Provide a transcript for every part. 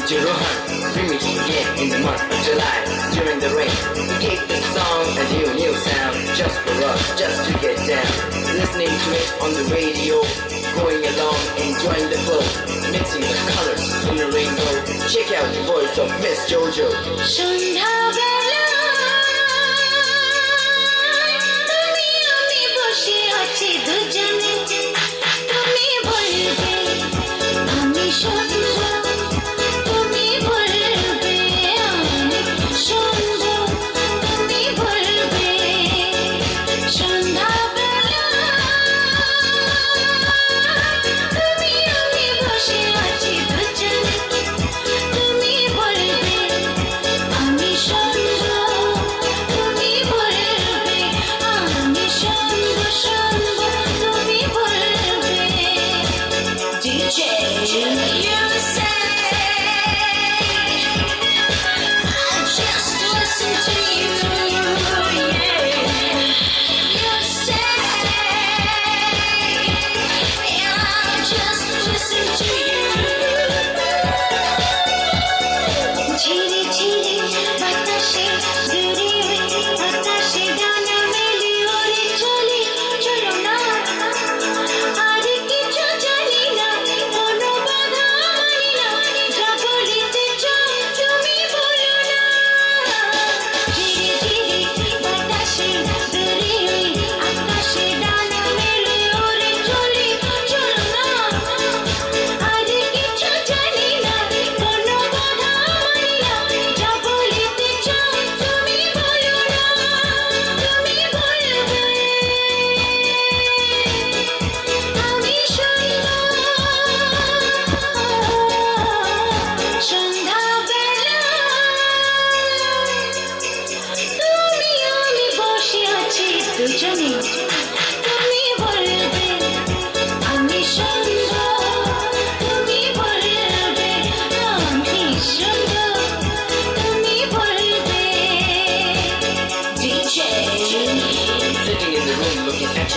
DJ Rohan remix again in the month of July. During the rain, we gave the song a new sound just for us, just to get down. Listening to it on the radio, going along, enjoying the flow, mixing the colors in the rainbow. Check out the voice of Miss Jojo.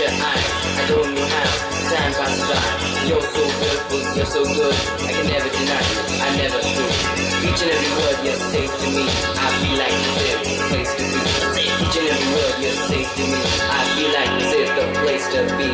I don't know how time passes by. You're so beautiful, you're so good. I can never deny you, I never do. Each and every word you say to me, I feel like this is the place to be. Each and every word you say to me, I feel like this is the place to be.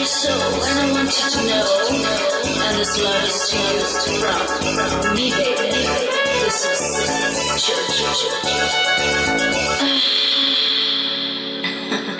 So, and I want you to know, and this love is to you from me, baby. This is church.